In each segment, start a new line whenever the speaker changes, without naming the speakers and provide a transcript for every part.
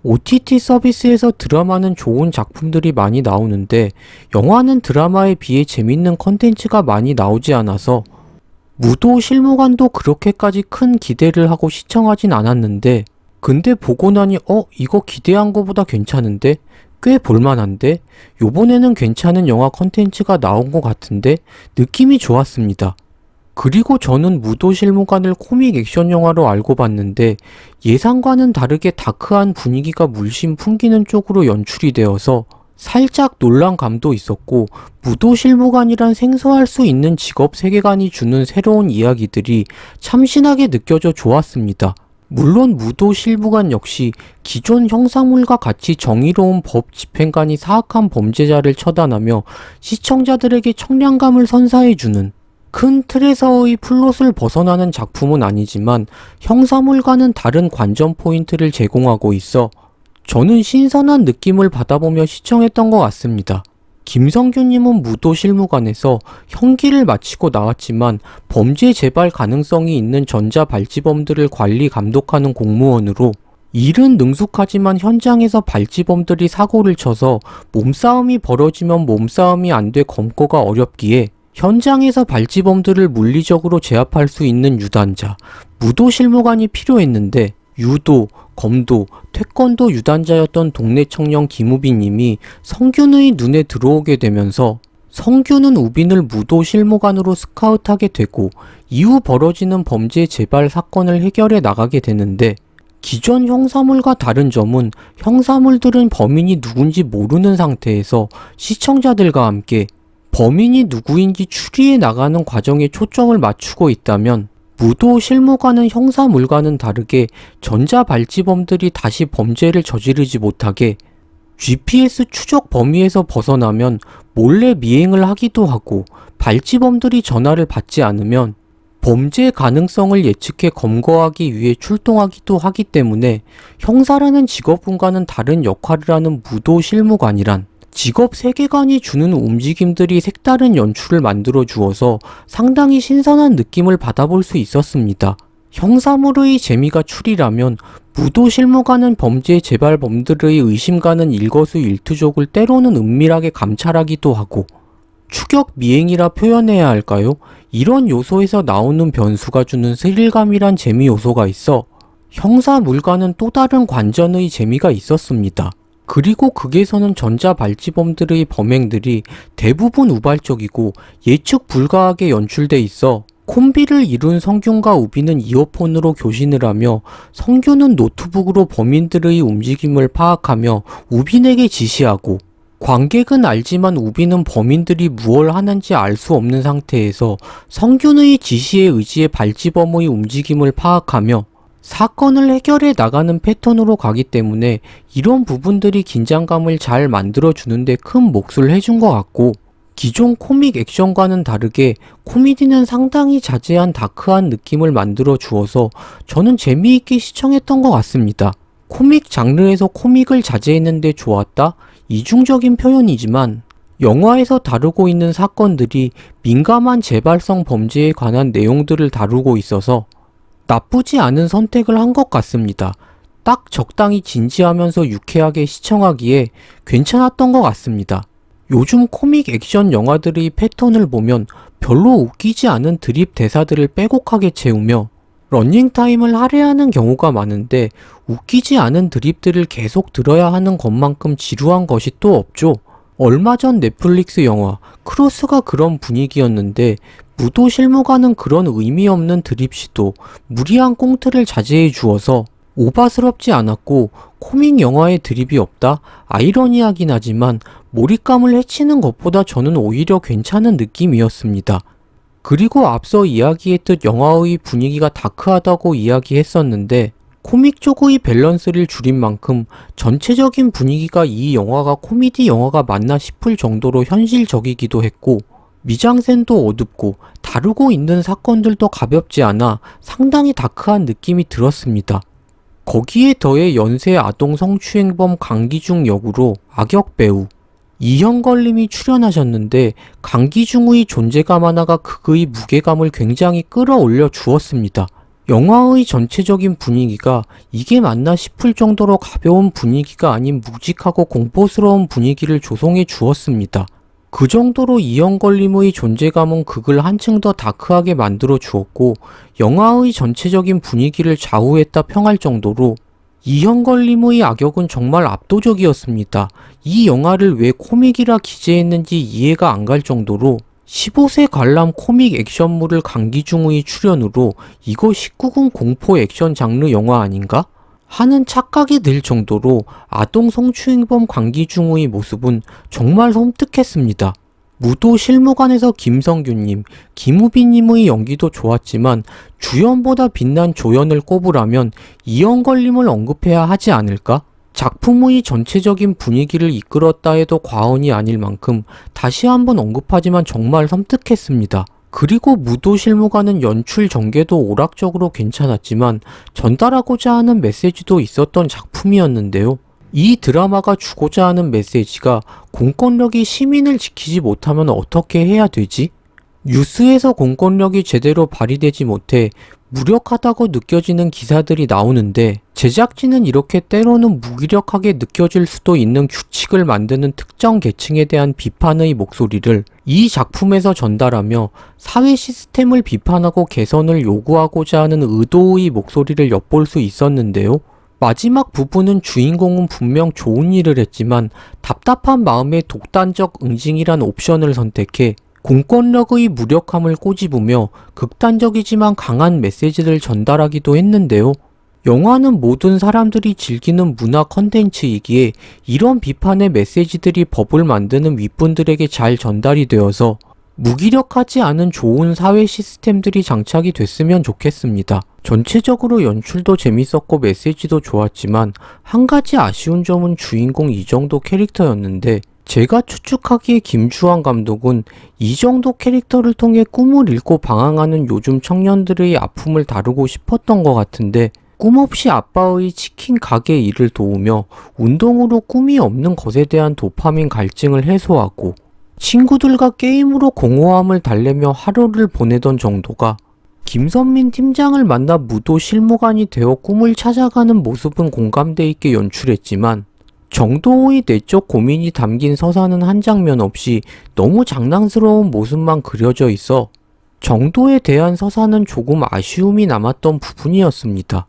OTT 서비스에서 드라마는 좋은 작품들이 많이 나오는데 영화는 드라마에 비해 재밌는 컨텐츠가 많이 나오지 않아서 무도 실무관도 그렇게까지 큰 기대를 하고 시청하진 않았는데 근데 보고 나니 이거 기대한 거보다 괜찮은데? 꽤 볼만한데? 요번에는 괜찮은 영화 컨텐츠가 나온 것 같은데? 느낌이 좋았습니다. 그리고 저는 무도실무관을 코믹 액션 영화로 알고 봤는데 예상과는 다르게 다크한 분위기가 물씬 풍기는 쪽으로 연출이 되어서 살짝 놀란감도 있었고 무도실무관이란 생소할 수 있는 직업 세계관이 주는 새로운 이야기들이 참신하게 느껴져 좋았습니다. 물론 무도실무관 역시 기존 형사물과 같이 정의로운 법 집행관이 사악한 범죄자를 처단하며 시청자들에게 청량감을 선사해주는 큰 틀에서의 플롯을 벗어나는 작품은 아니지만 형사물과는 다른 관전 포인트를 제공하고 있어 저는 신선한 느낌을 받아보며 시청했던 것 같습니다. 김성규님은 무도실무관에서 형기를 마치고 나왔지만 범죄 재발 가능성이 있는 전자발찌범들을 관리 감독하는 공무원으로 일은 능숙하지만 현장에서 발찌범들이 사고를 쳐서 몸싸움이 벌어지면 몸싸움이 안 돼 검거가 어렵기에 현장에서 발찌범들을 물리적으로 제압할 수 있는 유단자, 무도실무관이 필요했는데 유도, 검도, 태권도 유단자였던 동네 청년 김우빈님이 성균의 눈에 들어오게 되면서 성균은 우빈을 무도실무관으로 스카웃하게 되고 이후 벌어지는 범죄 재발 사건을 해결해 나가게 되는데 기존 형사물과 다른 점은 형사물들은 범인이 누군지 모르는 상태에서 시청자들과 함께 범인이 누구인지 추리해 나가는 과정에 초점을 맞추고 있다면 무도실무관은 형사물과는 다르게 전자발찌범들이 다시 범죄를 저지르지 못하게 GPS 추적 범위에서 벗어나면 몰래 미행을 하기도 하고 발찌범들이 전화를 받지 않으면 범죄 가능성을 예측해 검거하기 위해 출동하기도 하기 때문에 형사라는 직업군과는 다른 역할을 하는 무도실무관이란 직업 세계관이 주는 움직임들이 색다른 연출을 만들어 주어서 상당히 신선한 느낌을 받아볼 수 있었습니다. 형사물의 재미가 추리라면 무도실무관은 범죄 재발범들의 의심 가는 일거수일투족을 때로는 은밀하게 감찰하기도 하고 추격 미행이라 표현해야 할까요? 이런 요소에서 나오는 변수가 주는 스릴감이란 재미 요소가 있어 형사물과는 또 다른 관전의 재미가 있었습니다. 그리고 극에서는 전자발찌범들의 범행들이 대부분 우발적이고 예측 불가하게 연출돼 있어 콤비를 이룬 성균과 우빈은 이어폰으로 교신을 하며 성균은 노트북으로 범인들의 움직임을 파악하며 우빈에게 지시하고 관객은 알지만 우빈은 범인들이 무얼 하는지 알 수 없는 상태에서 성균의 지시에 의지해 발찌범의 움직임을 파악하며 사건을 해결해 나가는 패턴으로 가기 때문에 이런 부분들이 긴장감을 잘 만들어주는데 큰 몫을 해준 것 같고 기존 코믹 액션과는 다르게 코미디는 상당히 자제한 다크한 느낌을 만들어 주어서 저는 재미있게 시청했던 것 같습니다. 코믹 장르에서 코믹을 자제했는데 좋았다? 이중적인 표현이지만 영화에서 다루고 있는 사건들이 민감한 재발성 범죄에 관한 내용들을 다루고 있어서 나쁘지 않은 선택을 한 것 같습니다. 딱 적당히 진지하면서 유쾌하게 시청하기에 괜찮았던 것 같습니다. 요즘 코믹 액션 영화들의 패턴을 보면 별로 웃기지 않은 드립 대사들을 빼곡하게 채우며 러닝타임을 할애하는 경우가 많은데 웃기지 않은 드립들을 계속 들어야 하는 것만큼 지루한 것이 또 없죠. 얼마 전 넷플릭스 영화 크로스가 그런 분위기였는데 무도실무관은 그런 의미 없는 드립 시도, 무리한 꽁트를 자제해 주어서 오바스럽지 않았고 코믹 영화에 드립이 없다? 아이러니하긴 하지만 몰입감을 해치는 것보다 저는 오히려 괜찮은 느낌이었습니다. 그리고 앞서 이야기했듯 영화의 분위기가 다크하다고 이야기했었는데 코믹 쪽의 밸런스를 줄인 만큼 전체적인 분위기가 이 영화가 코미디 영화가 맞나 싶을 정도로 현실적이기도 했고 미장센도 어둡고 다루고 있는 사건들도 가볍지 않아 상당히 다크한 느낌이 들었습니다. 거기에 더해 연쇄 아동 성추행범 강기중 역으로 악역 배우 이형걸님이 출연하셨는데 강기중의 존재감 하나가 극의 무게감을 굉장히 끌어올려 주었습니다. 영화의 전체적인 분위기가 이게 맞나 싶을 정도로 가벼운 분위기가 아닌 묵직하고 공포스러운 분위기를 조성해 주었습니다. 그 정도로 이영걸림의 존재감은 극을 한층 더 다크하게 만들어 주었고 영화의 전체적인 분위기를 좌우했다 평할 정도로 이영걸림의 악역은 정말 압도적이었습니다. 이 영화를 왜 코믹이라 기재했는지 이해가 안 갈 정도로 15세 관람 코믹 액션물을 강기중의 출연으로 이거 19금 공포 액션 장르 영화 아닌가? 하는 착각이 들 정도로 아동 성추행범 강기중의 모습은 정말 섬뜩했습니다. 무도 실무관에서 김성규님, 김우빈님의 연기도 좋았지만 주연보다 빛난 조연을 꼽으라면 이영걸님을 언급해야 하지 않을까? 작품의 전체적인 분위기를 이끌었다 해도 과언이 아닐 만큼 다시 한번 언급하지만 정말 섬뜩했습니다. 그리고 무도 실무관은 연출 전개도 오락적으로 괜찮았지만 전달하고자 하는 메시지도 있었던 작품이었는데요. 이 드라마가 주고자 하는 메시지가 공권력이 시민을 지키지 못하면 어떻게 해야 되지? 뉴스에서 공권력이 제대로 발휘되지 못해 무력하다고 느껴지는 기사들이 나오는데 제작진은 이렇게 때로는 무기력하게 느껴질 수도 있는 규칙을 만드는 특정 계층에 대한 비판의 목소리를 이 작품에서 전달하며 사회 시스템을 비판하고 개선을 요구하고자 하는 의도의 목소리를 엿볼 수 있었는데요. 마지막 부분은 주인공은 분명 좋은 일을 했지만 답답한 마음에 독단적 응징이란 옵션을 선택해 공권력의 무력함을 꼬집으며 극단적이지만 강한 메시지를 전달하기도 했는데요. 영화는 모든 사람들이 즐기는 문화 컨텐츠이기에 이런 비판의 메시지들이 법을 만드는 윗분들에게 잘 전달이 되어서 무기력하지 않은 좋은 사회 시스템들이 장착이 됐으면 좋겠습니다. 전체적으로 연출도 재밌었고 메시지도 좋았지만 한 가지 아쉬운 점은 주인공 이정도 캐릭터였는데 제가 추측하기에 김주환 감독은 이 정도 캐릭터를 통해 꿈을 잃고 방황하는 요즘 청년들의 아픔을 다루고 싶었던 것 같은데 꿈없이 아빠의 치킨 가게 일을 도우며 운동으로 꿈이 없는 것에 대한 도파민 갈증을 해소하고 친구들과 게임으로 공허함을 달래며 하루를 보내던 정도가 김선민 팀장을 만나 무도 실무관이 되어 꿈을 찾아가는 모습은 공감대 있게 연출했지만 정도의 내적 고민이 담긴 서사는 한 장면 없이 너무 장난스러운 모습만 그려져 있어 정도에 대한 서사는 조금 아쉬움이 남았던 부분이었습니다.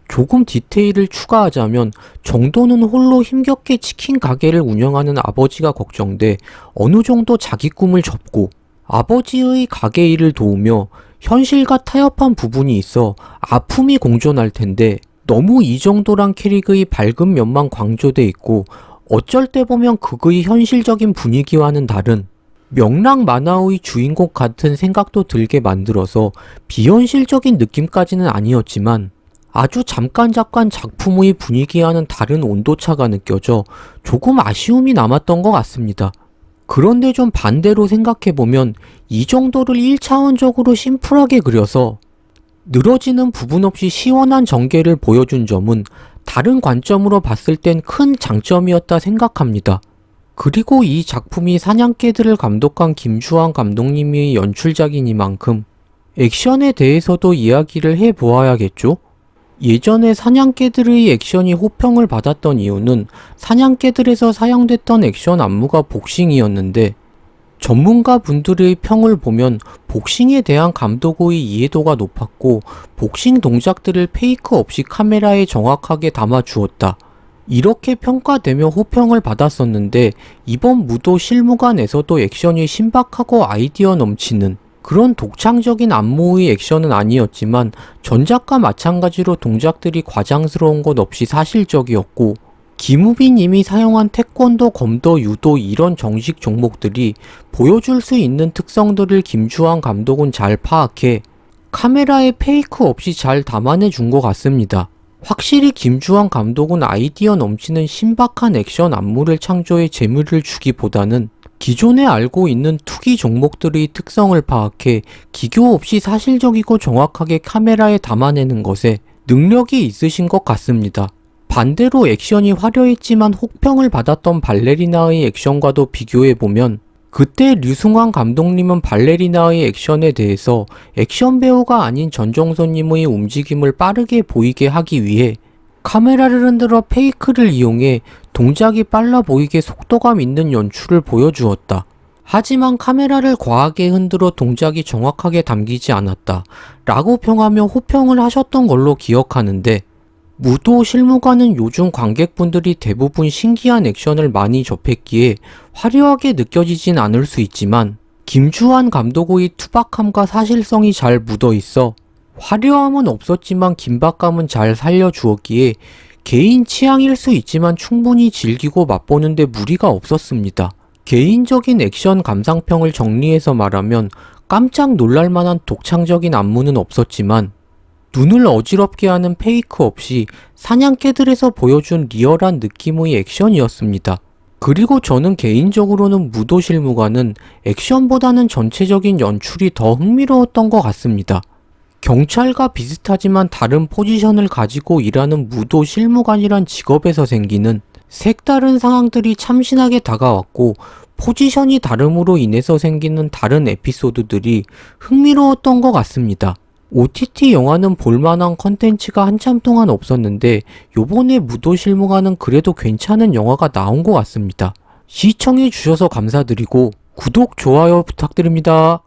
조금 디테일을 추가하자면 정도는 홀로 힘겹게 치킨 가게를 운영하는 아버지가 걱정돼 어느 정도 자기 꿈을 접고 아버지의 가게 일을 도우며 현실과 타협한 부분이 있어 아픔이 공존할 텐데 너무 이 정도란 캐릭의 밝은 면만 강조돼 있고 어쩔 때 보면 극의 현실적인 분위기와는 다른 명랑 만화의 주인공 같은 생각도 들게 만들어서 비현실적인 느낌까지는 아니었지만 아주 잠깐 작품의 분위기와는 다른 온도차가 느껴져 조금 아쉬움이 남았던 것 같습니다. 그런데 좀 반대로 생각해보면 이 정도를 1차원적으로 심플하게 그려서 늘어지는 부분 없이 시원한 전개를 보여준 점은 다른 관점으로 봤을 땐 큰 장점이었다 생각합니다. 그리고 이 작품이 사냥개들을 감독한 김주환 감독님의 연출작이니만큼 액션에 대해서도 이야기를 해보아야겠죠? 예전에 사냥개들의 액션이 호평을 받았던 이유는 사냥개들에서 사용됐던 액션 안무가 복싱이었는데 전문가 분들의 평을 보면 복싱에 대한 감독의 이해도가 높았고 복싱 동작들을 페이크 없이 카메라에 정확하게 담아주었다. 이렇게 평가되며 호평을 받았었는데 이번 무도 실무관에서도 액션이 신박하고 아이디어 넘치는 그런 독창적인 안무의 액션은 아니었지만 전작과 마찬가지로 동작들이 과장스러운 것 없이 사실적이었고 김우빈 님이 사용한 태권도, 검도, 유도 이런 정식 종목들이 보여줄 수 있는 특성들을 김주환 감독은 잘 파악해 카메라에 페이크 없이 잘 담아내 준 것 같습니다. 확실히 김주환 감독은 아이디어 넘치는 신박한 액션 안무를 창조해 재미를 주기보다는 기존에 알고 있는 투기 종목들의 특성을 파악해 기교 없이 사실적이고 정확하게 카메라에 담아내는 것에 능력이 있으신 것 같습니다. 반대로 액션이 화려했지만 혹평을 받았던 발레리나의 액션과도 비교해보면 그때 류승환 감독님은 발레리나의 액션에 대해서 액션 배우가 아닌 전정선님의 움직임을 빠르게 보이게 하기 위해 카메라를 흔들어 페이크를 이용해 동작이 빨라 보이게 속도감 있는 연출을 보여주었다. 하지만 카메라를 과하게 흔들어 동작이 정확하게 담기지 않았다 라고 평하며 호평을 하셨던 걸로 기억하는데, 무도 실무관은 요즘 관객분들이 대부분 신기한 액션을 많이 접했기에 화려하게 느껴지진 않을 수 있지만 김주환 감독의 투박함과 사실성이 잘 묻어있어 화려함은 없었지만 긴박감은 잘 살려주었기에 개인 취향일 수 있지만 충분히 즐기고 맛보는데 무리가 없었습니다. 개인적인 액션 감상평을 정리해서 말하면 깜짝 놀랄만한 독창적인 안무는 없었지만 눈을 어지럽게 하는 페이크 없이 사냥개들에서 보여준 리얼한 느낌의 액션이었습니다. 그리고 저는 개인적으로는 무도실무관은 액션보다는 전체적인 연출이 더 흥미로웠던 것 같습니다. 경찰과 비슷하지만 다른 포지션을 가지고 일하는 무도실무관이란 직업에서 생기는 색다른 상황들이 참신하게 다가왔고, 포지션이 다름으로 인해서 생기는 다른 에피소드들이 흥미로웠던 것 같습니다. OTT 영화는 볼만한 컨텐츠가 한참 동안 없었는데 요번에 무도실무관은 그래도 괜찮은 영화가 나온 것 같습니다. 시청해주셔서 감사드리고 구독, 좋아요 부탁드립니다.